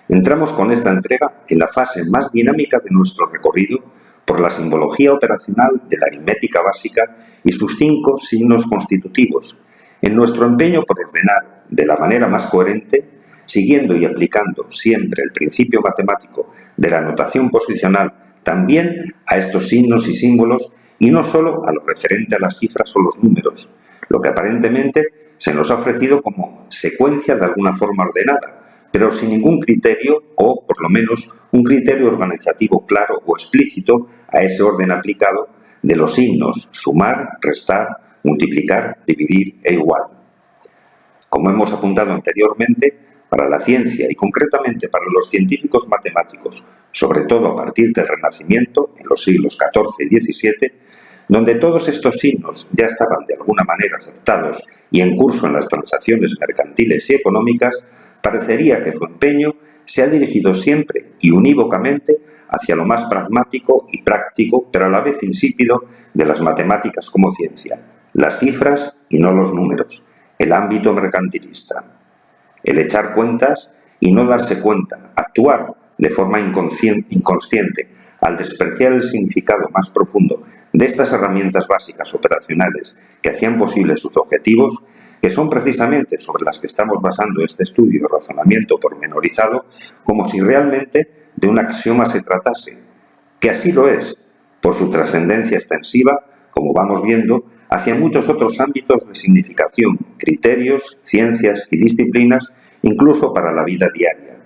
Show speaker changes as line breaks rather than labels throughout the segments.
Entramos con esta entrega en la fase más dinámica de nuestro recorrido por la simbología operacional de la aritmética básica y sus 5 signos constitutivos, en nuestro empeño por ordenar de la manera más coherente, siguiendo y aplicando siempre el principio matemático de la notación posicional también a estos signos y símbolos y no solo a lo referente a las cifras o los números, lo que aparentemente se nos ha ofrecido como secuencia de alguna forma ordenada, pero sin ningún criterio o, por lo menos, un criterio organizativo claro o explícito a ese orden aplicado de los signos sumar, restar, multiplicar, dividir e igual. Como hemos apuntado anteriormente, para la ciencia y concretamente para los científicos matemáticos, sobre todo a partir del Renacimiento, en los siglos XIV y XVII, donde todos estos signos ya estaban de alguna manera aceptados y en curso en las transacciones mercantiles y económicas, parecería que su empeño se ha dirigido siempre y unívocamente hacia lo más pragmático y práctico, pero a la vez insípido, de las matemáticas como ciencia, las cifras y no los números, el ámbito mercantilista. El echar cuentas y no darse cuenta, actuar de forma inconsciente al despreciar el significado más profundo de estas herramientas básicas operacionales que hacían posibles sus objetivos, que son precisamente sobre las que estamos basando este estudio y razonamiento pormenorizado, como si realmente de un axioma se tratase, que así lo es, por su trascendencia extensiva, como vamos viendo, hacia muchos otros ámbitos de significación, criterios, ciencias y disciplinas, incluso para la vida diaria.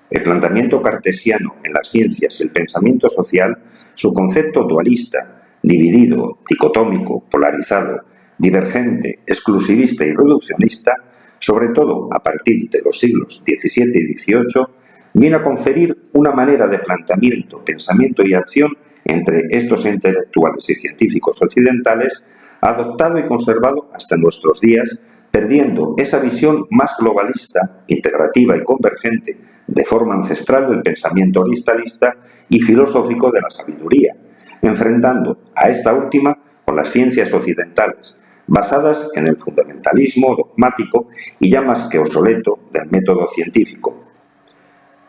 El planteamiento cartesiano en las ciencias y el pensamiento social, su concepto dualista, dividido, dicotómico, polarizado, divergente, exclusivista y reduccionista, sobre todo a partir de los siglos XVII y XVIII, viene a conferir una manera de planteamiento, pensamiento y acción entre estos intelectuales y científicos occidentales, adoptado y conservado hasta nuestros días, perdiendo esa visión más globalista, integrativa y convergente de forma ancestral del pensamiento orientalista y filosófico de la sabiduría, enfrentando a esta última con las ciencias occidentales, basadas en el fundamentalismo dogmático y ya más que obsoleto del método científico.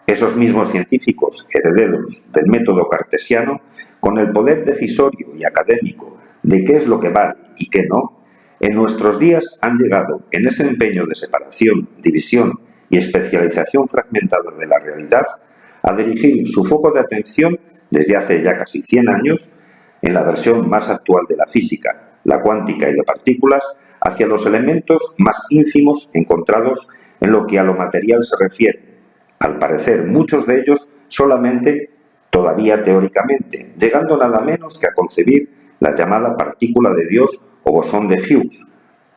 Esos mismos científicos, herederos del método cartesiano, con el poder decisorio y académico de qué es lo que vale y qué no, en nuestros días han llegado, en ese empeño de separación, división y especialización fragmentada de la realidad, a dirigir su foco de atención desde hace ya casi 100 años, en la versión más actual de la física, la cuántica y de partículas, hacia los elementos más ínfimos encontrados en lo que a lo material se refiere. Al parecer, muchos de ellos solamente, todavía teóricamente, llegando nada menos que a concebir la llamada partícula de Dios o bosón de Higgs,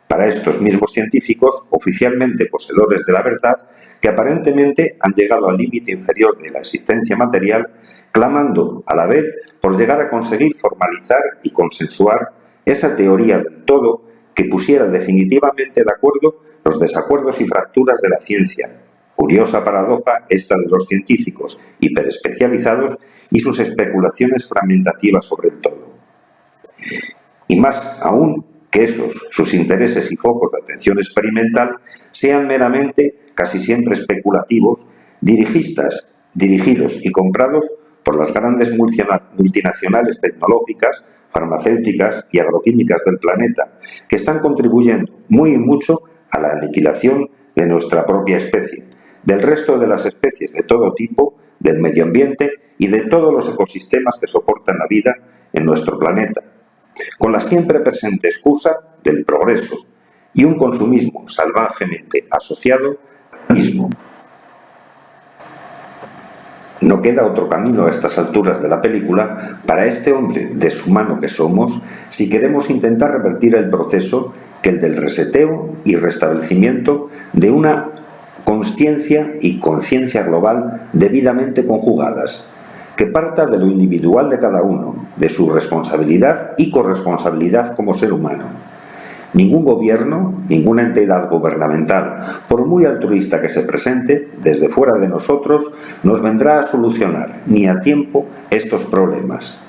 para estos mismos científicos, oficialmente poseedores de la verdad, que aparentemente han llegado al límite inferior de la existencia material, clamando a la vez por llegar a conseguir formalizar y consensuar esa teoría del todo que pusiera definitivamente de acuerdo los desacuerdos y fracturas de la ciencia. Curiosa paradoja esta de los científicos hiperespecializados y sus especulaciones fragmentativas sobre el todo. Y más aún que esos, sus intereses y focos de atención experimental, sean meramente, casi siempre especulativos, dirigidos y comprados por las grandes multinacionales tecnológicas, farmacéuticas y agroquímicas del planeta, que están contribuyendo muy y mucho a la aniquilación de nuestra propia especie, del resto de las especies de todo tipo, del medio ambiente y de todos los ecosistemas que soportan la vida en nuestro planeta, con la siempre presente excusa del progreso y un consumismo salvajemente asociado al mismo. No queda otro camino a estas alturas de la película para este hombre deshumano que somos si queremos intentar revertir el proceso que el del reseteo y restablecimiento de una consciencia y conciencia global debidamente conjugadas, que parta de lo individual de cada uno, de su responsabilidad y corresponsabilidad como ser humano. Ningún gobierno, ninguna entidad gubernamental, por muy altruista que se presente, desde fuera de nosotros, nos vendrá a solucionar ni a tiempo estos problemas.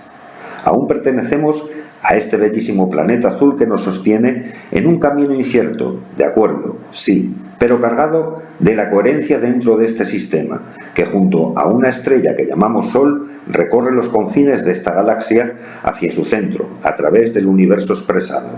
Aún pertenecemos a este bellísimo planeta azul que nos sostiene en un camino incierto, de acuerdo, sí, pero cargado de la coherencia dentro de este sistema, que junto a una estrella que llamamos Sol recorre los confines de esta galaxia hacia su centro, a través del universo expresado.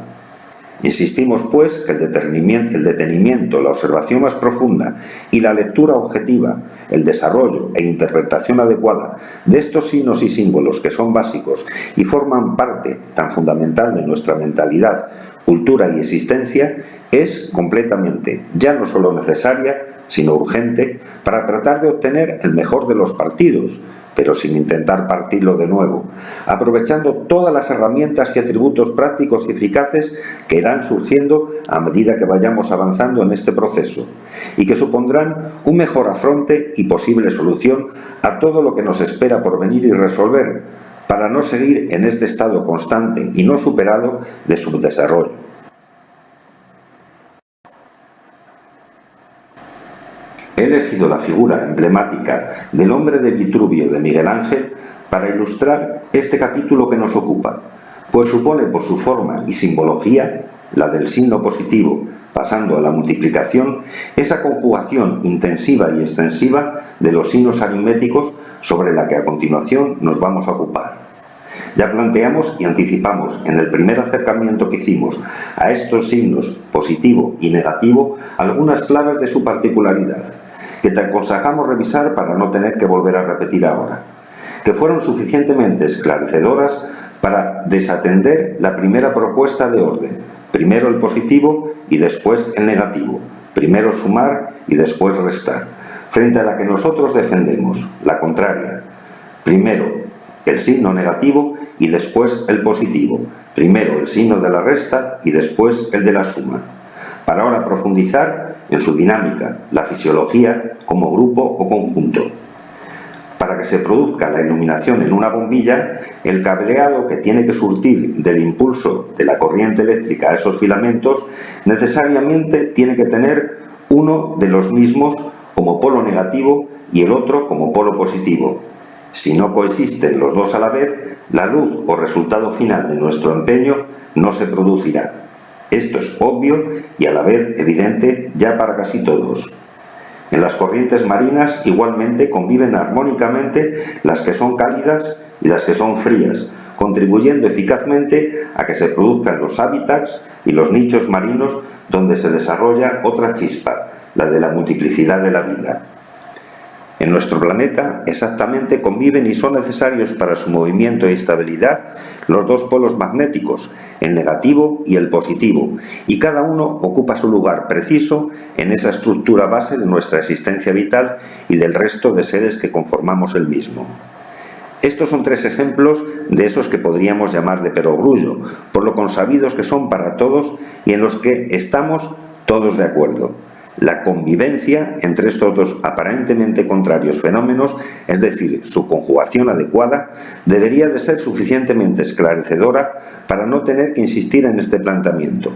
Insistimos, pues, que el detenimiento, la observación más profunda y la lectura objetiva, el desarrollo e interpretación adecuada de estos signos y símbolos que son básicos y forman parte tan fundamental de nuestra mentalidad, cultura y existencia, es completamente ya no solo necesaria, sino urgente para tratar de obtener el mejor de los partidos, pero sin intentar partirlo de nuevo, aprovechando todas las herramientas y atributos prácticos y eficaces que irán surgiendo a medida que vayamos avanzando en este proceso, y que supondrán un mejor afronte y posible solución a todo lo que nos espera por venir y resolver, para no seguir en este estado constante y no superado de subdesarrollo. He elegido la figura emblemática del hombre de Vitruvio de Miguel Ángel para ilustrar este capítulo que nos ocupa, pues supone por su forma y simbología, la del signo positivo pasando a la multiplicación, esa conjugación intensiva y extensiva de los signos aritméticos sobre la que a continuación nos vamos a ocupar. Ya planteamos y anticipamos en el primer acercamiento que hicimos a estos signos positivo y negativo algunas claves de su particularidad, que te aconsejamos revisar para no tener que volver a repetir ahora, que fueron suficientemente esclarecedoras para desatender la primera propuesta de orden, primero el positivo y después el negativo, primero sumar y después restar, frente a la que nosotros defendemos, la contraria, primero el signo negativo y después el positivo, primero el signo de la resta y después el de la suma, para ahora profundizar en su dinámica, la fisiología como grupo o conjunto. Para que se produzca la iluminación en una bombilla, el cableado que tiene que surtir del impulso de la corriente eléctrica a esos filamentos necesariamente tiene que tener uno de los mismos como polo negativo y el otro como polo positivo. Si no coexisten los dos a la vez, la luz o resultado final de nuestro empeño no se producirá. Esto es obvio y a la vez evidente ya para casi todos. En las corrientes marinas igualmente conviven armónicamente las que son cálidas y las que son frías, contribuyendo eficazmente a que se produzcan los hábitats y los nichos marinos donde se desarrolla otra chispa, la de la multiplicidad de la vida. En nuestro planeta exactamente conviven y son necesarios para su movimiento y estabilidad los dos polos magnéticos, el negativo y el positivo, y cada uno ocupa su lugar preciso en esa estructura base de nuestra existencia vital y del resto de seres que conformamos el mismo. Estos son 3 ejemplos de esos que podríamos llamar de perogrullo, por lo consabidos que son para todos y en los que estamos todos de acuerdo. La convivencia entre estos dos aparentemente contrarios fenómenos, es decir, su conjugación adecuada, debería de ser suficientemente esclarecedora para no tener que insistir en este planteamiento.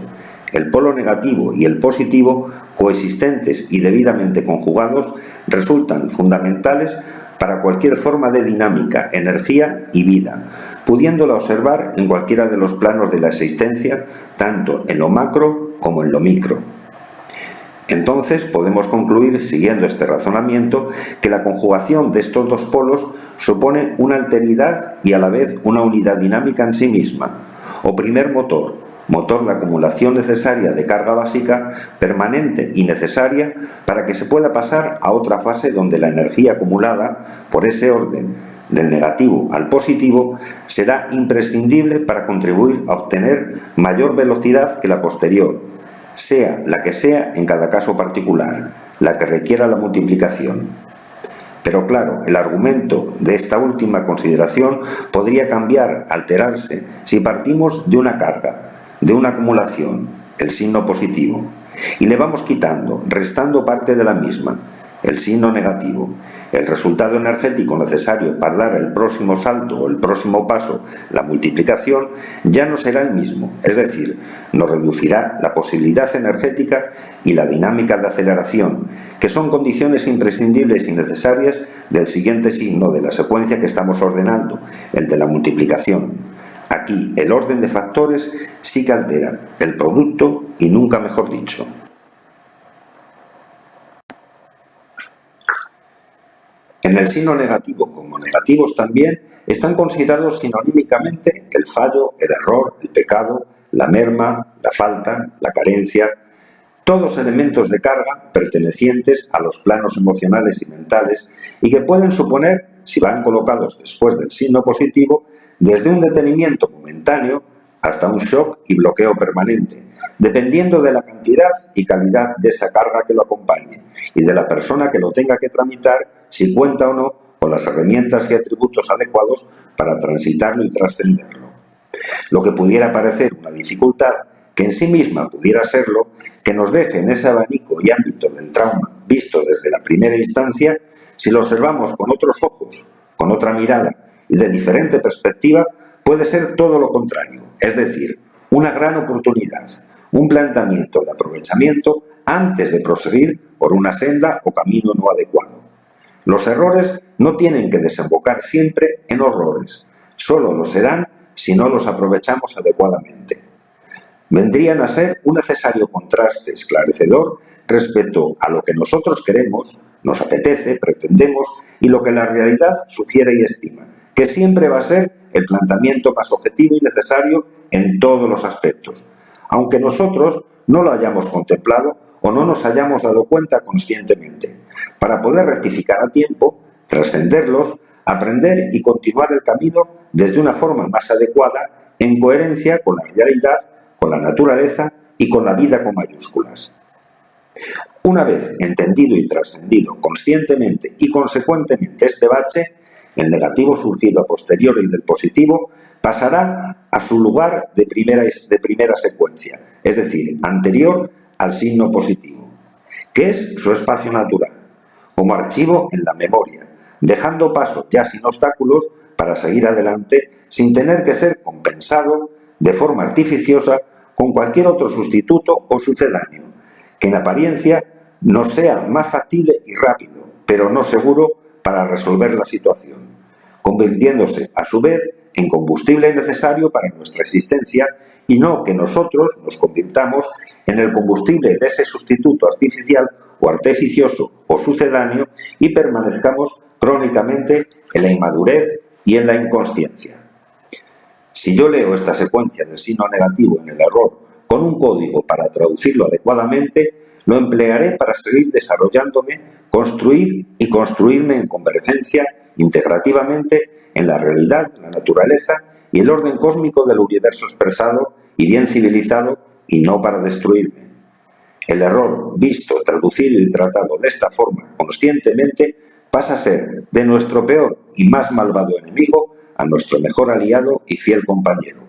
El polo negativo y el positivo, coexistentes y debidamente conjugados, resultan fundamentales para cualquier forma de dinámica, energía y vida, pudiéndola observar en cualquiera de los planos de la existencia, tanto en lo macro como en lo micro. Entonces podemos concluir, siguiendo este razonamiento, que la conjugación de estos dos polos supone una alteridad y a la vez una unidad dinámica en sí misma, o primer motor de acumulación necesaria de carga básica, permanente y necesaria para que se pueda pasar a otra fase donde la energía acumulada por ese orden del negativo al positivo será imprescindible para contribuir a obtener mayor velocidad que la posterior, sea la que sea en cada caso particular, la que requiera la multiplicación. Pero claro, el argumento de esta última consideración podría cambiar, alterarse, si partimos de una carga, de una acumulación, el signo positivo, y le vamos quitando, restando parte de la misma, el signo negativo. El resultado energético necesario para dar el próximo salto o el próximo paso, la multiplicación, ya no será el mismo, es decir, nos reducirá la posibilidad energética y la dinámica de aceleración, que son condiciones imprescindibles y necesarias del siguiente signo de la secuencia que estamos ordenando, el de la multiplicación. Aquí el orden de factores sí que altera el producto y nunca mejor dicho. En el signo negativo, como negativos también, están considerados sinonímicamente el fallo, el error, el pecado, la merma, la falta, la carencia, todos elementos de carga pertenecientes a los planos emocionales y mentales y que pueden suponer, si van colocados después del signo positivo, desde un detenimiento momentáneo hasta un shock y bloqueo permanente, dependiendo de la cantidad y calidad de esa carga que lo acompañe y de la persona que lo tenga que tramitar, si cuenta o no con las herramientas y atributos adecuados para transitarlo y trascenderlo. Lo que pudiera parecer una dificultad, que en sí misma pudiera serlo, que nos deje en ese abanico y ámbito del trauma visto desde la primera instancia, si lo observamos con otros ojos, con otra mirada y de diferente perspectiva, puede ser todo lo contrario, es decir, una gran oportunidad, un planteamiento de aprovechamiento antes de proseguir por una senda o camino no adecuado. Los errores no tienen que desembocar siempre en horrores, solo lo serán si no los aprovechamos adecuadamente. Vendrían a ser un necesario contraste esclarecedor respecto a lo que nosotros queremos, nos apetece, pretendemos y lo que la realidad sugiere y estima, que siempre va a ser el planteamiento más objetivo y necesario en todos los aspectos, aunque nosotros no lo hayamos contemplado o no nos hayamos dado cuenta conscientemente, para poder rectificar a tiempo, trascenderlos, aprender y continuar el camino desde una forma más adecuada, en coherencia con la realidad, con la naturaleza y con la vida con mayúsculas. Una vez entendido y trascendido conscientemente y consecuentemente este bache, el negativo surgido a posteriori del positivo pasará a su lugar de primera secuencia, es decir, anterior al signo positivo, que es su espacio natural, como archivo en la memoria, dejando paso ya sin obstáculos para seguir adelante sin tener que ser compensado de forma artificiosa con cualquier otro sustituto o sucedáneo, que en apariencia nos sea más factible y rápido, pero no seguro para resolver la situación, convirtiéndose a su vez en combustible necesario para nuestra existencia y no que nosotros nos convirtamos en el combustible de ese sustituto artificial o artificioso o sucedáneo y permanezcamos crónicamente en la inmadurez y en la inconsciencia. Si yo leo esta secuencia del signo negativo en el error con un código para traducirlo adecuadamente, lo emplearé para seguir desarrollándome, construir y construirme en convergencia integrativamente en la realidad, la naturaleza y el orden cósmico del universo expresado y bien civilizado y no para destruirme. El error, visto, traducido y tratado de esta forma conscientemente, pasa a ser de nuestro peor y más malvado enemigo a nuestro mejor aliado y fiel compañero.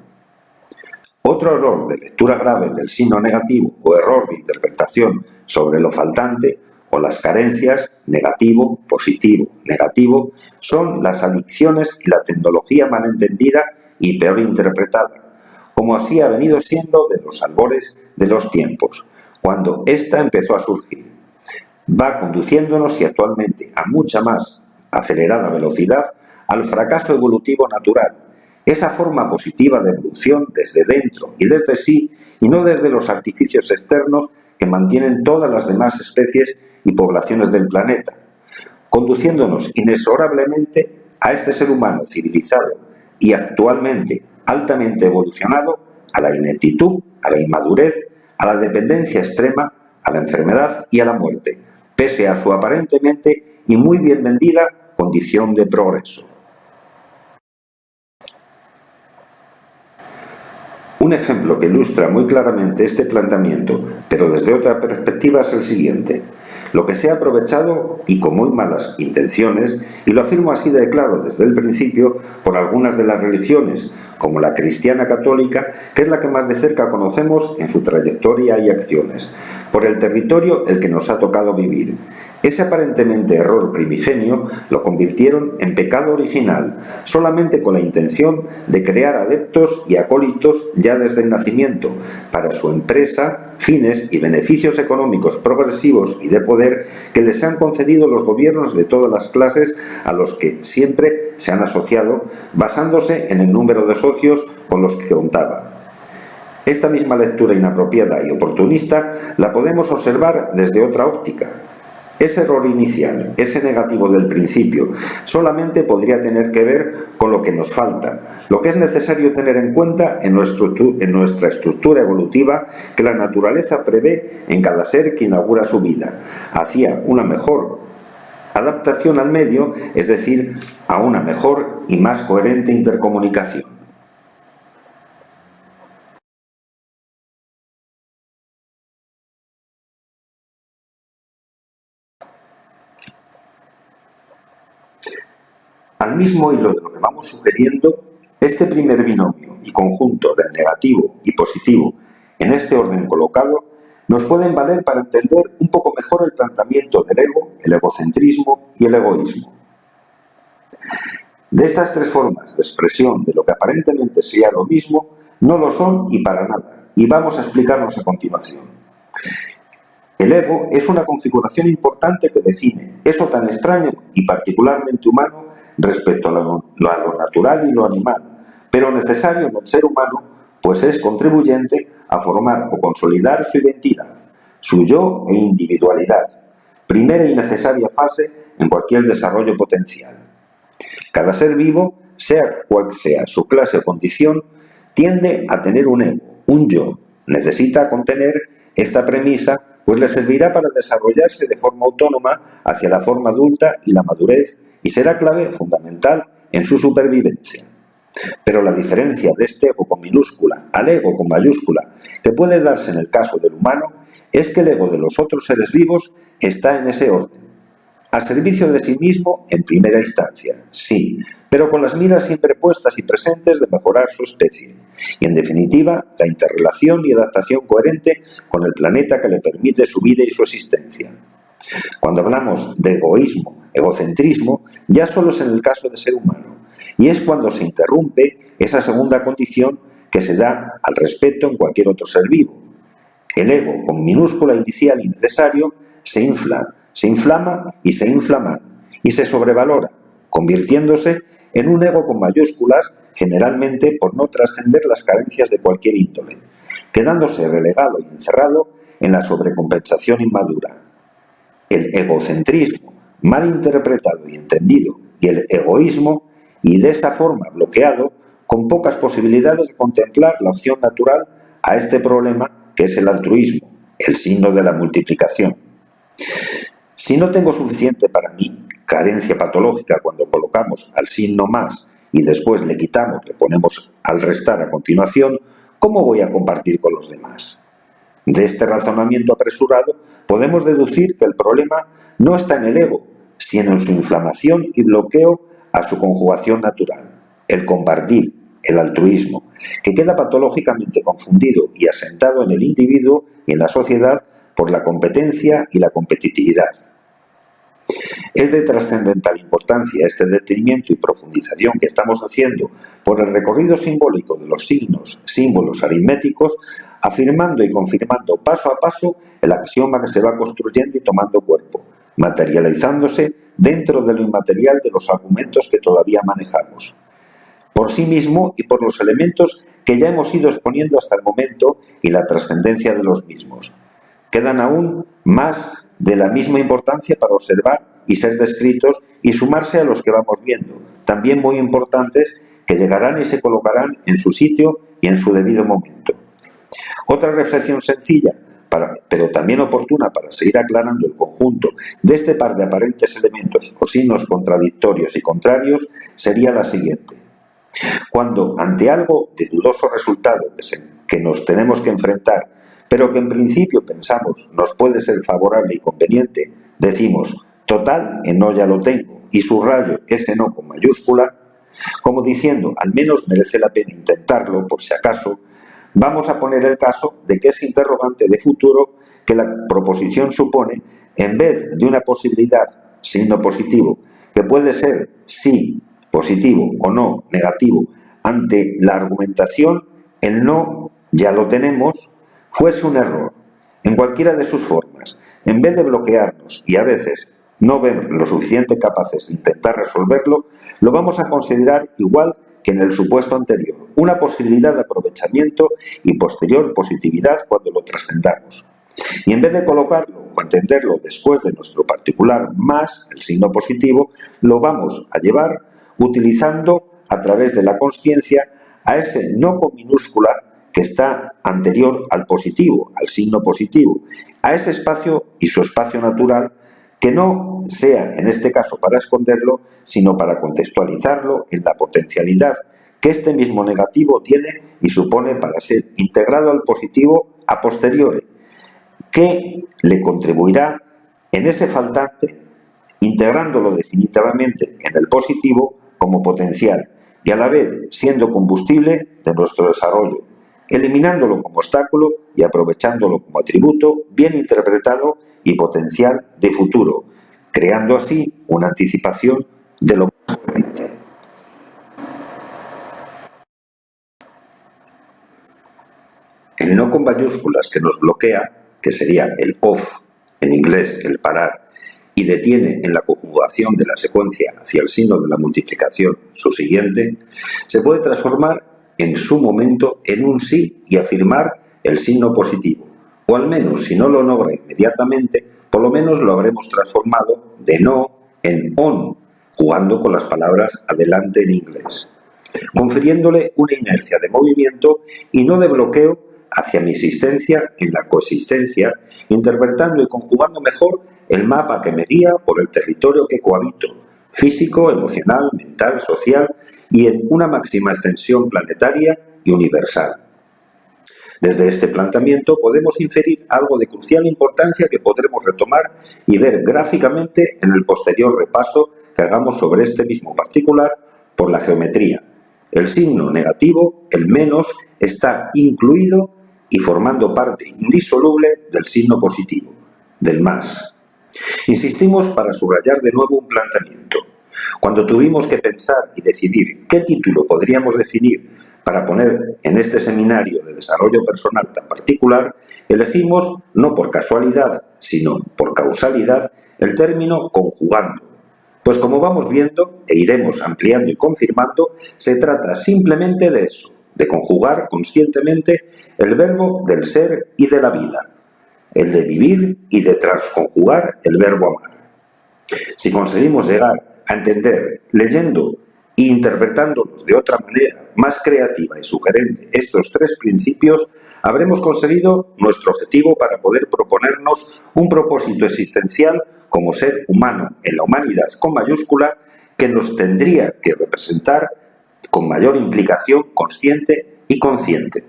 Otro error de lectura grave del signo negativo o error de interpretación sobre lo faltante o las carencias, negativo, positivo, negativo, son las adicciones y la tecnología malentendida y peor interpretada, como así ha venido siendo de los albores de los tiempos, cuando ésta empezó a surgir. Va conduciéndonos y actualmente a mucha más acelerada velocidad al fracaso evolutivo natural, esa forma positiva de evolución desde dentro y desde sí y no desde los artificios externos que mantienen todas las demás especies y poblaciones del planeta, conduciéndonos inexorablemente a este ser humano civilizado y actualmente altamente evolucionado a la ineptitud, a la inmadurez, a la dependencia extrema, a la enfermedad y a la muerte, pese a su aparentemente y muy bien vendida condición de progreso. Un ejemplo que ilustra muy claramente este planteamiento, pero desde otra perspectiva, es el siguiente. Lo que se ha aprovechado, y con muy malas intenciones, y lo afirmo así de claro desde el principio, por algunas de las religiones, como la cristiana católica, que es la que más de cerca conocemos en su trayectoria y acciones, por el territorio el que nos ha tocado vivir. Ese aparentemente error primigenio lo convirtieron en pecado original, solamente con la intención de crear adeptos y acólitos ya desde el nacimiento, para su empresa, fines y beneficios económicos progresivos y de poder que les han concedido los gobiernos de todas las clases a los que siempre se han asociado, basándose en el número de socios con los que contaba. Esta misma lectura inapropiada y oportunista la podemos observar desde otra óptica. Ese error inicial, ese negativo del principio, solamente podría tener que ver con lo que nos falta, lo que es necesario tener en cuenta en nuestra estructura evolutiva que la naturaleza prevé en cada ser que inaugura su vida, hacia una mejor adaptación al medio, es decir, a una mejor y más coherente intercomunicación. Al mismo hilo de lo que vamos sugiriendo, este primer binomio y conjunto del negativo y positivo en este orden colocado nos pueden valer para entender un poco mejor el planteamiento del ego, el egocentrismo y el egoísmo. De estas tres formas de expresión de lo que aparentemente sería lo mismo, no lo son y para nada, y vamos a explicarnos a continuación. El ego es una configuración importante que define eso tan extraño y particularmente humano respecto a lo natural y lo animal, pero necesario en el ser humano, pues es contribuyente a formar o consolidar su identidad, su yo e individualidad, primera y necesaria fase en cualquier desarrollo potencial. Cada ser vivo, sea cual sea su clase o condición, tiende a tener un ego, un yo. Necesita contener esta premisa, pues le servirá para desarrollarse de forma autónoma hacia la forma adulta y la madurez, y será clave fundamental en su supervivencia. Pero la diferencia de este ego con minúscula al ego con mayúscula, que puede darse en el caso del humano, es que el ego de los otros seres vivos está en ese orden, al servicio de sí mismo en primera instancia, sí, pero con las miras siempre puestas y presentes de mejorar su especie, y en definitiva, la interrelación y adaptación coherente con el planeta que le permite su vida y su existencia. Cuando hablamos de egoísmo, egocentrismo, ya solo es en el caso de ser humano, y es cuando se interrumpe esa segunda condición que se da al respeto en cualquier otro ser vivo. El ego, con minúscula inicial y necesario, se inflama y se inflama, y se sobrevalora, convirtiéndose en un ego con mayúsculas, generalmente por no trascender las carencias de cualquier índole, quedándose relegado y encerrado en la sobrecompensación inmadura. El egocentrismo, mal interpretado y entendido, y el egoísmo, y de esa forma bloqueado, con pocas posibilidades de contemplar la opción natural a este problema que es el altruismo, el signo de la multiplicación. Si no tengo suficiente para mí, carencia patológica cuando colocamos al signo más y después le quitamos, le ponemos al restar a continuación, ¿cómo voy a compartir con los demás? De este razonamiento apresurado podemos deducir que el problema no está en el ego, sino en su inflamación y bloqueo a su conjugación natural, el compartir, el altruismo, que queda patológicamente confundido y asentado en el individuo y en la sociedad por la competencia y la competitividad. Es de trascendental importancia este detenimiento y profundización que estamos haciendo por el recorrido simbólico de los signos, símbolos aritméticos, afirmando y confirmando paso a paso el axioma que se va construyendo y tomando cuerpo, materializándose dentro de lo inmaterial de los argumentos que todavía manejamos, por sí mismo y por los elementos que ya hemos ido exponiendo hasta el momento y la trascendencia de los mismos. Quedan aún más de la misma importancia para observar y ser descritos y sumarse a los que vamos viendo, también muy importantes, que llegarán y se colocarán en su sitio y en su debido momento. Otra reflexión sencilla, pero también oportuna para seguir aclarando el conjunto de este par de aparentes elementos o signos contradictorios y contrarios, sería la siguiente. Cuando ante algo de dudoso resultado que nos tenemos que enfrentar, pero que en principio pensamos nos puede ser favorable y conveniente, decimos, total, en no ya lo tengo, y subrayo ese no con mayúscula, como diciendo, al menos merece la pena intentarlo, por si acaso, vamos a poner el caso de que ese interrogante de futuro que la proposición supone en vez de una posibilidad, signo positivo, que puede ser sí positivo o no negativo, ante la argumentación, el no ya lo tenemos, fuese un error, en cualquiera de sus formas, en vez de bloquearnos y a veces no vemos lo suficiente capaces de intentar resolverlo, lo vamos a considerar igual que en el supuesto anterior, una posibilidad de aprovechamiento y posterior positividad cuando lo trascendamos. Y en vez de colocarlo o entenderlo después de nuestro particular más, el signo positivo, lo vamos a llevar utilizando a través de la consciencia a ese no con minúscula que está anterior al positivo, al signo positivo, a ese espacio y su espacio natural que no sea, en este caso, para esconderlo, sino para contextualizarlo en la potencialidad que este mismo negativo tiene y supone para ser integrado al positivo a posteriori, que le contribuirá en ese faltante, integrándolo definitivamente en el positivo como potencial y a la vez siendo combustible de nuestro desarrollo, eliminándolo como obstáculo y aprovechándolo como atributo bien interpretado y potencial de futuro, creando así una anticipación de lo que el no con mayúsculas que nos bloquea, que sería el off, en inglés el parar, y detiene en la conjugación de la secuencia hacia el signo de la multiplicación su siguiente, se puede transformar en su momento en un sí y afirmar el signo positivo, o al menos si no lo logra inmediatamente, por lo menos lo habremos transformado de no en on, jugando con las palabras adelante en inglés, confiriéndole una inercia de movimiento y no de bloqueo hacia mi existencia en la coexistencia, interpretando y conjugando mejor el mapa que me guía por el territorio que cohabito, físico, emocional, mental, social y en una máxima extensión planetaria y universal. Desde este planteamiento podemos inferir algo de crucial importancia que podremos retomar y ver gráficamente en el posterior repaso que hagamos sobre este mismo particular por la geometría. El signo negativo, el menos, está incluido y formando parte indisoluble del signo positivo, del más. Insistimos para subrayar de nuevo un planteamiento. Cuando tuvimos que pensar y decidir qué título podríamos definir para poner en este seminario de desarrollo personal tan particular, elegimos, no por casualidad, sino por causalidad, el término conjugando. Pues como vamos viendo, e iremos ampliando y confirmando, se trata simplemente de eso, de conjugar conscientemente el verbo del ser y de la vida, el de vivir y de transconjugar el verbo amar. Si conseguimos llegar a entender, leyendo e interpretándolos de otra manera más creativa y sugerente estos tres principios, habremos conseguido nuestro objetivo para poder proponernos un propósito existencial como ser humano en la humanidad con mayúscula que nos tendría que representar con mayor implicación consciente y consciente.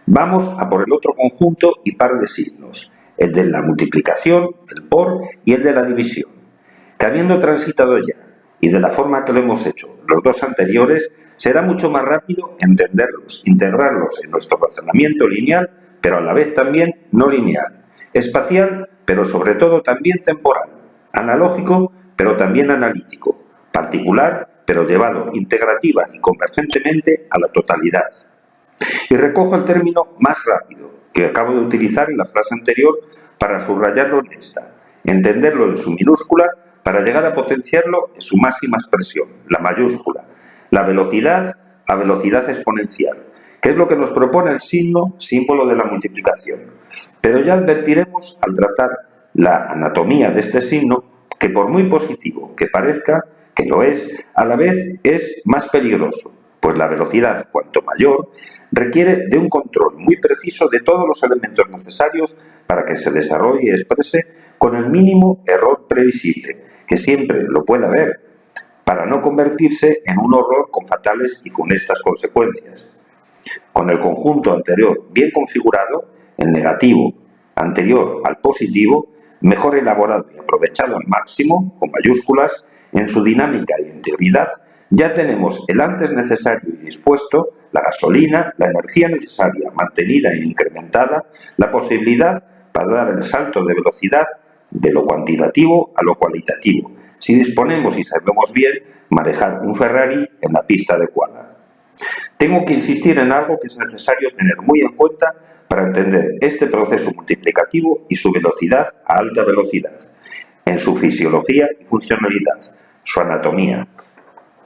Vamos a por el otro conjunto y par de signos, el de la multiplicación, el por, y el de la división, que habiendo transitado ya, y de la forma que lo hemos hecho los dos anteriores, será mucho más rápido entenderlos, integrarlos en nuestro razonamiento lineal, pero a la vez también no lineal, espacial, pero sobre todo también temporal, analógico, pero también analítico, particular, pero llevado integrativa y convergentemente a la totalidad. Y recojo el término más rápido, que acabo de utilizar en la frase anterior para subrayarlo en esta, entenderlo en su minúscula para llegar a potenciarlo en su máxima expresión, la mayúscula, la velocidad a velocidad exponencial, que es lo que nos propone el signo, símbolo de la multiplicación. Pero ya advertiremos al tratar la anatomía de este signo que por muy positivo que parezca, que lo es, a la vez es más peligroso, pues la velocidad, cuanto mayor, requiere de un control muy preciso de todos los elementos necesarios para que se desarrolle y exprese con el mínimo error previsible, que siempre lo pueda haber, para no convertirse en un horror con fatales y funestas consecuencias. Con el conjunto anterior bien configurado, el negativo anterior al positivo, mejor elaborado y aprovechado al máximo, con mayúsculas, en su dinámica y integridad, ya tenemos el antes necesario y dispuesto, la gasolina, la energía necesaria, mantenida e incrementada, la posibilidad para dar el salto de velocidad de lo cuantitativo a lo cualitativo, si disponemos y sabemos bien manejar un Ferrari en la pista adecuada. Tengo que insistir en algo que es necesario tener muy en cuenta para entender este proceso multiplicativo y su velocidad a alta velocidad, en su fisiología y funcionalidad, su anatomía.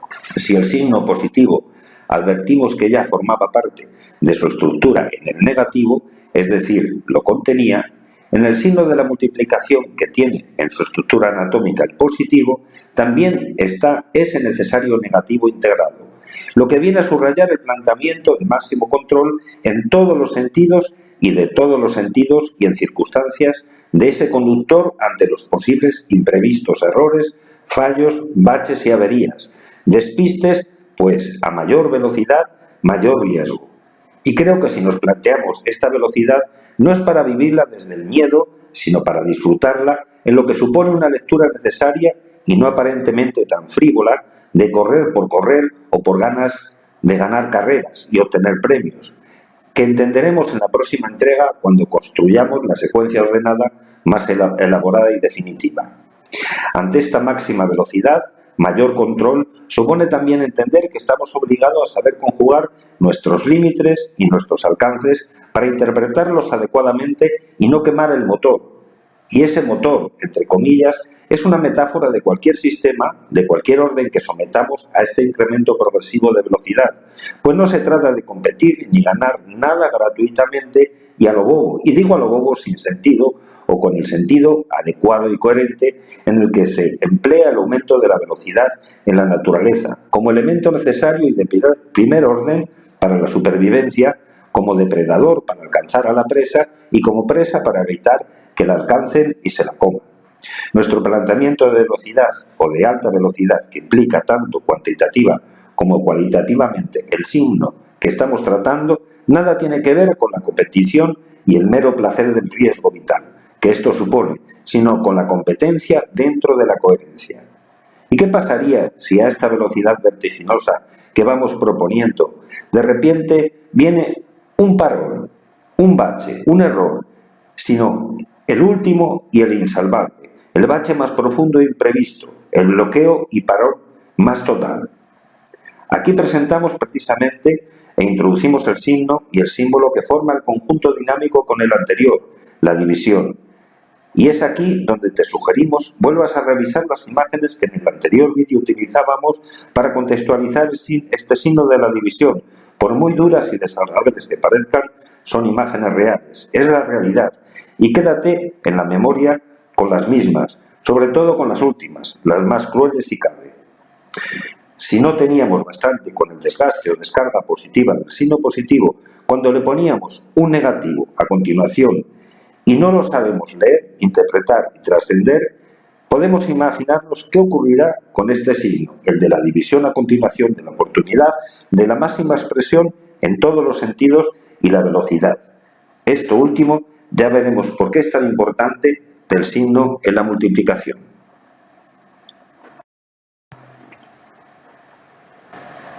Si el signo positivo advertimos que ya formaba parte de su estructura en el negativo, es decir, lo contenía, en el signo de la multiplicación que tiene en su estructura anatómica el positivo, también está ese necesario negativo integrado, lo que viene a subrayar el planteamiento de máximo control en todos los sentidos y de todos los sentidos y en circunstancias de ese conductor ante los posibles imprevistos errores, fallos, baches y averías, despistes, pues a mayor velocidad, mayor riesgo. Y creo que si nos planteamos esta velocidad no es para vivirla desde el miedo, sino para disfrutarla en lo que supone una lectura necesaria y no aparentemente tan frívola de correr por correr o por ganas de ganar carreras y obtener premios, que entenderemos en la próxima entrega cuando construyamos la secuencia ordenada más elaborada y definitiva. Ante esta máxima velocidad, mayor control supone también entender que estamos obligados a saber conjugar nuestros límites y nuestros alcances para interpretarlos adecuadamente y no quemar el motor. Y ese motor, entre comillas, es una metáfora de cualquier sistema, de cualquier orden que sometamos a este incremento progresivo de velocidad, pues no se trata de competir ni ganar nada gratuitamente y a lo bobo, y digo a lo bobo sin sentido o con el sentido adecuado y coherente en el que se emplea el aumento de la velocidad en la naturaleza como elemento necesario y de primer orden para la supervivencia, como depredador para alcanzar a la presa y como presa para evitar que la alcancen y se la coman. Nuestro planteamiento de velocidad o de alta velocidad, que implica tanto cuantitativa como cualitativamente el signo que estamos tratando, nada tiene que ver con la competición y el mero placer del riesgo vital que esto supone, sino con la competencia dentro de la coherencia. ¿Y qué pasaría si a esta velocidad vertiginosa que vamos proponiendo, de repente viene un parón, un bache, un error, sino el último y el insalvable, el bache más profundo e imprevisto, el bloqueo y parón más total? Aquí presentamos precisamente e introducimos el signo y el símbolo que forma el conjunto dinámico con el anterior, la división. Y es aquí donde te sugerimos vuelvas a revisar las imágenes que en el anterior vídeo utilizábamos para contextualizar este signo de la división. Por muy duras y desagradables que parezcan, son imágenes reales, es la realidad. Y quédate en la memoria con las mismas, sobre todo con las últimas, las más crueles si cabe. Si no teníamos bastante con el desgaste o descarga positiva del signo positivo, cuando le poníamos un negativo a continuación y no lo sabemos leer, interpretar y trascender, podemos imaginarnos qué ocurrirá con este signo, el de la división a continuación de la oportunidad, de la máxima expresión en todos los sentidos y la velocidad. Esto último ya veremos por qué es tan importante del signo en la multiplicación.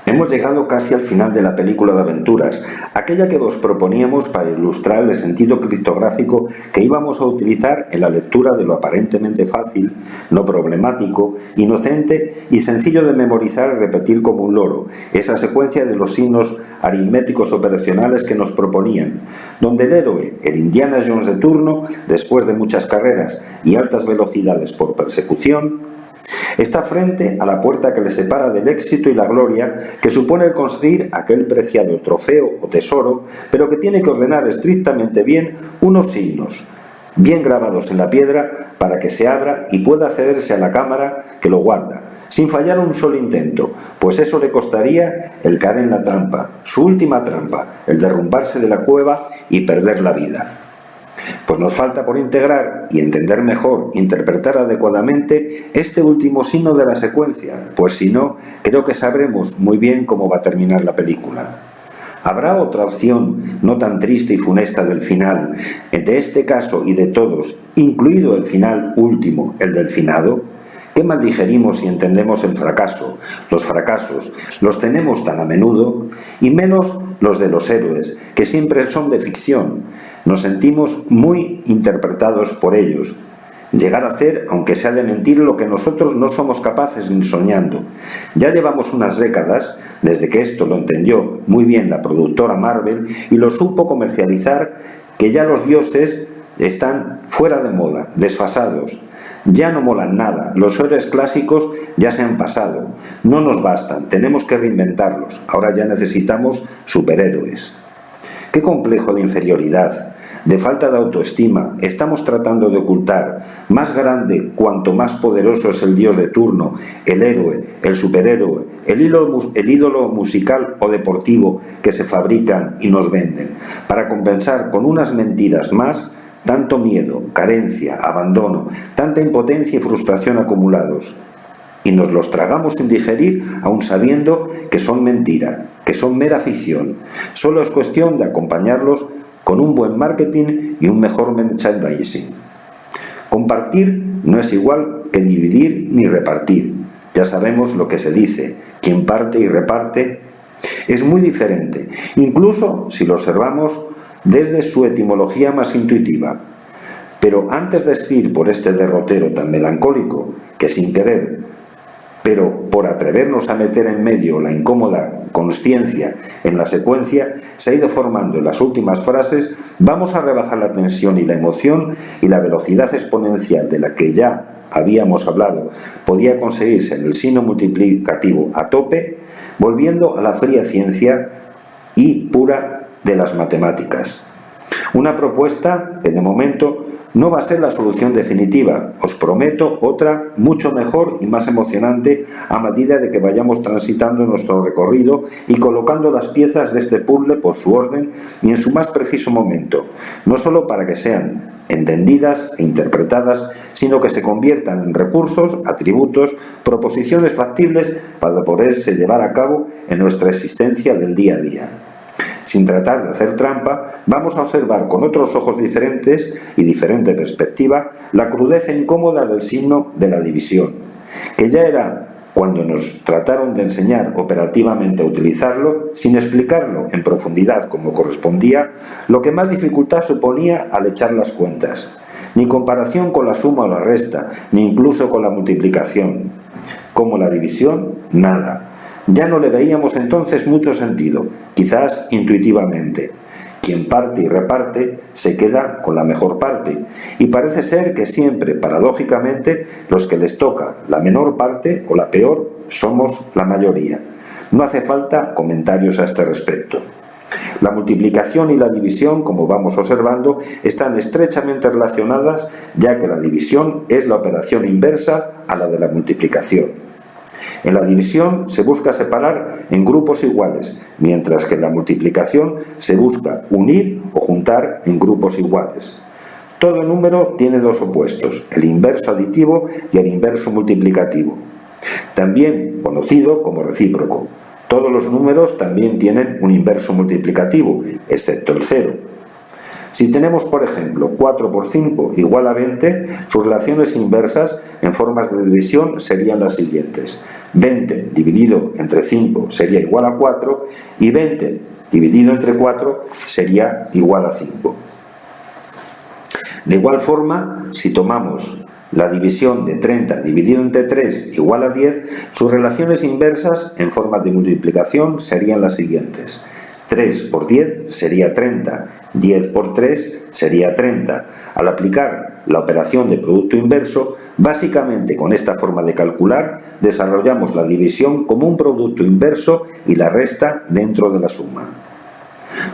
Hemos llegado casi al final de la película de aventuras, aquella que os proponíamos para ilustrar el sentido criptográfico que íbamos a utilizar en la lectura de lo aparentemente fácil, no problemático, inocente y sencillo de memorizar y repetir como un loro, esa secuencia de los signos aritméticos operacionales que nos proponían, donde el héroe, el Indiana Jones de turno, después de muchas carreras y altas velocidades por persecución, está frente a la puerta que le separa del éxito y la gloria que supone el conseguir aquel preciado trofeo o tesoro, pero que tiene que ordenar estrictamente bien unos signos, bien grabados en la piedra, para que se abra y pueda accederse a la cámara que lo guarda, sin fallar un solo intento, pues eso le costaría el caer en la trampa, su última trampa, el derrumbarse de la cueva y perder la vida. Pues nos falta por integrar y entender mejor, interpretar adecuadamente este último signo de la secuencia, pues si no, creo que sabremos muy bien cómo va a terminar la película. ¿Habrá otra opción no tan triste y funesta del final, de este caso y de todos, incluido el final último, el del finado? ¿Qué mal digerimos si entendemos el fracaso? Los fracasos los tenemos tan a menudo, y menos los de los héroes, que siempre son de ficción. Nos sentimos muy interpretados por ellos. Llegar a hacer, aunque sea de mentir, lo que nosotros no somos capaces ni soñando. Ya llevamos unas décadas, desde que esto lo entendió muy bien la productora Marvel y lo supo comercializar, que ya los dioses están fuera de moda, desfasados. Ya no molan nada, los héroes clásicos ya se han pasado, no nos bastan, tenemos que reinventarlos, ahora ya necesitamos superhéroes. ¿Qué complejo de inferioridad, de falta de autoestima estamos tratando de ocultar, más grande cuanto más poderoso es el dios de turno, el héroe, el superhéroe, el ídolo musical o deportivo que se fabrican y nos venden, para compensar con unas mentiras más tanto miedo, carencia, abandono, tanta impotencia y frustración acumulados? Y nos los tragamos sin digerir, aun sabiendo que son mentira, que son mera ficción. Solo es cuestión de acompañarlos con un buen marketing y un mejor merchandising. Compartir no es igual que dividir ni repartir. Ya sabemos lo que se dice, quien parte y reparte es muy diferente, incluso si lo observamos desde su etimología más intuitiva. Pero antes de seguir por este derrotero tan melancólico, que sin querer, pero por atrevernos a meter en medio la incómoda consciencia en la secuencia, se ha ido formando en las últimas frases, vamos a rebajar la tensión y la emoción y la velocidad exponencial de la que ya habíamos hablado podía conseguirse en el signo multiplicativo a tope, volviendo a la fría ciencia y pura de las matemáticas. Una propuesta que de momento no va a ser la solución definitiva. Os prometo otra mucho mejor y más emocionante a medida de que vayamos transitando nuestro recorrido y colocando las piezas de este puzzle por su orden y en su más preciso momento, no solo para que sean entendidas e interpretadas, sino que se conviertan en recursos, atributos, proposiciones factibles para poderse llevar a cabo en nuestra existencia del día a día. Sin tratar de hacer trampa, vamos a observar con otros ojos diferentes y diferente perspectiva la crudeza incómoda del signo de la división, que ya era cuando nos trataron de enseñar operativamente a utilizarlo, sin explicarlo en profundidad como correspondía, lo que más dificultad suponía al echar las cuentas. Ni comparación con la suma o la resta, ni incluso con la multiplicación. Como la división, nada. Ya no le veíamos entonces mucho sentido, quizás intuitivamente. Quien parte y reparte se queda con la mejor parte, y parece ser que siempre, paradójicamente, los que les toca la menor parte o la peor somos la mayoría. No hace falta comentarios a este respecto. La multiplicación y la división, como vamos observando, están estrechamente relacionadas, ya que la división es la operación inversa a la de la multiplicación. En la división se busca separar en grupos iguales, mientras que en la multiplicación se busca unir o juntar en grupos iguales. Todo número tiene dos opuestos, el inverso aditivo y el inverso multiplicativo, también conocido como recíproco. Todos los números también tienen un inverso multiplicativo, excepto el 0. Si tenemos, por ejemplo, 4 por 5 igual a 20, sus relaciones inversas en formas de división serían las siguientes. 20 dividido entre 5 sería igual a 4 y 20 dividido entre 4 sería igual a 5. De igual forma, si tomamos la división de 30 dividido entre 3 igual a 10, sus relaciones inversas en forma de multiplicación serían las siguientes. 3 por 10 sería 30, 10 por 3 sería 30. Al aplicar la operación de producto inverso, básicamente con esta forma de calcular, desarrollamos la división como un producto inverso y la resta dentro de la suma.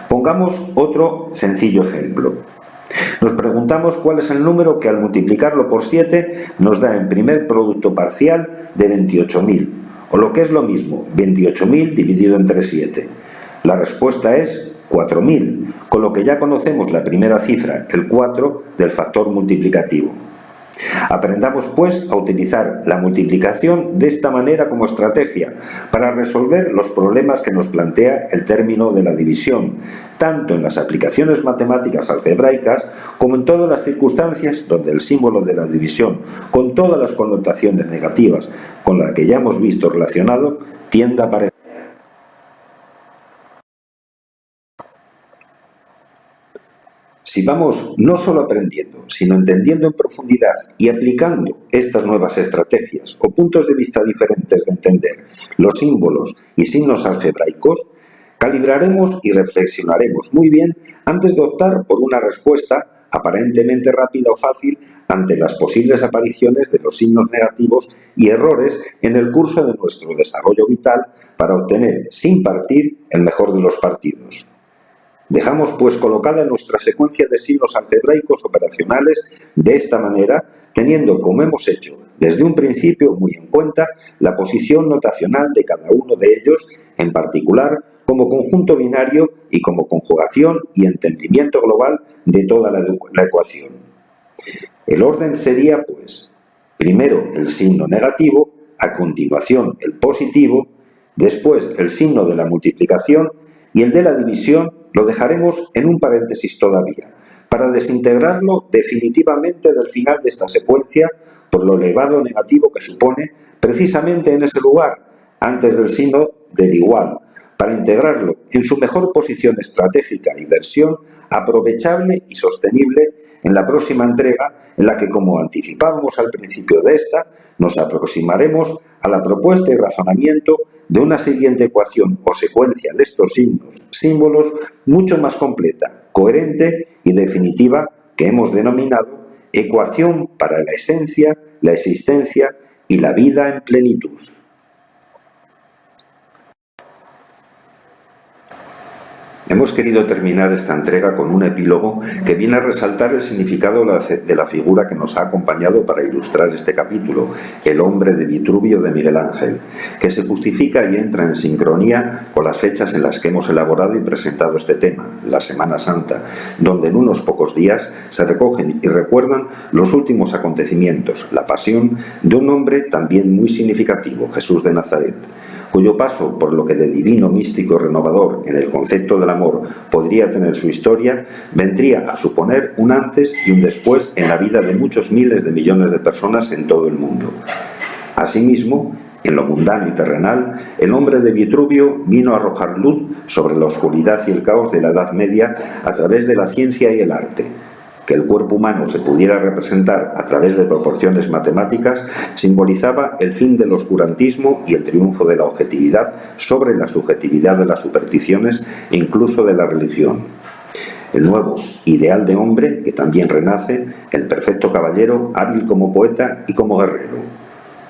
Pongamos otro sencillo ejemplo. Nos preguntamos cuál es el número que al multiplicarlo por 7 nos da en primer producto parcial de 28.000, o lo que es lo mismo, 28.000 dividido entre 7. La respuesta es 4.000, con lo que ya conocemos la primera cifra, el 4, del factor multiplicativo. Aprendamos, pues, a utilizar la multiplicación de esta manera como estrategia para resolver los problemas que nos plantea el término de la división, tanto en las aplicaciones matemáticas algebraicas como en todas las circunstancias donde el símbolo de la división, con todas las connotaciones negativas con las que ya hemos visto relacionado, tienda a aparecer. Si vamos no solo aprendiendo, sino entendiendo en profundidad y aplicando estas nuevas estrategias o puntos de vista diferentes de entender los símbolos y signos algebraicos, calibraremos y reflexionaremos muy bien antes de optar por una respuesta aparentemente rápida o fácil ante las posibles apariciones de los signos negativos y errores en el curso de nuestro desarrollo vital para obtener, sin partir, el mejor de los partidos. Dejamos pues colocada nuestra secuencia de signos algebraicos operacionales de esta manera, teniendo, como hemos hecho desde un principio, muy en cuenta la posición notacional de cada uno de ellos, en particular como conjunto binario y como conjugación y entendimiento global de toda la ecuación. El orden sería, pues, primero el signo negativo, a continuación el positivo, después el signo de la multiplicación y el de la división lo dejaremos en un paréntesis todavía, para desintegrarlo definitivamente del final de esta secuencia por lo elevado negativo que supone precisamente en ese lugar, antes del signo del igual, para integrarlo en su mejor posición estratégica y versión aprovechable y sostenible en la próxima entrega, en la que, como anticipábamos al principio de esta, nos aproximaremos a la propuesta y razonamiento de una siguiente ecuación o secuencia de estos signos, símbolos, mucho más completa, coherente y definitiva, que hemos denominado ecuación para la esencia, la existencia y la vida en plenitud. Hemos querido terminar esta entrega con un epílogo que viene a resaltar el significado de la figura que nos ha acompañado para ilustrar este capítulo, el hombre de Vitruvio de Miguel Ángel, que se justifica y entra en sincronía con las fechas en las que hemos elaborado y presentado este tema, la Semana Santa, donde en unos pocos días se recogen y recuerdan los últimos acontecimientos, la pasión de un hombre también muy significativo, Jesús de Nazaret, cuyo paso por lo que de divino, místico, renovador en el concepto del amor podría tener su historia, vendría a suponer un antes y un después en la vida de muchos miles de millones de personas en todo el mundo. Asimismo, en lo mundano y terrenal, el hombre de Vitruvio vino a arrojar luz sobre la oscuridad y el caos de la Edad Media a través de la ciencia y el arte. Que el cuerpo humano se pudiera representar a través de proporciones matemáticas simbolizaba el fin del oscurantismo y el triunfo de la objetividad sobre la subjetividad de las supersticiones e incluso de la religión. El nuevo ideal de hombre, que también renace, el perfecto caballero, hábil como poeta y como guerrero.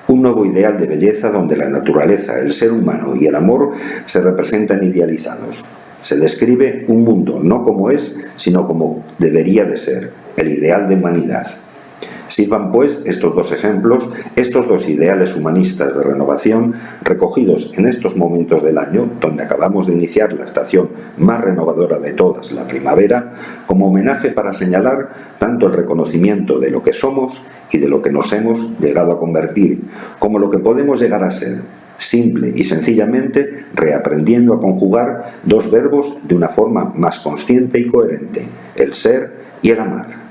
Un nuevo ideal de belleza donde la naturaleza, el ser humano y el amor se representan idealizados. Se describe un mundo no como es, sino como debería de ser, el ideal de humanidad. Sirvan, pues, estos dos ejemplos, estos dos ideales humanistas de renovación, recogidos en estos momentos del año, donde acabamos de iniciar la estación más renovadora de todas, la primavera, como homenaje para señalar tanto el reconocimiento de lo que somos y de lo que nos hemos llegado a convertir, como lo que podemos llegar a ser, simple y sencillamente reaprendiendo a conjugar dos verbos de una forma más consciente y coherente, el ser y el amar.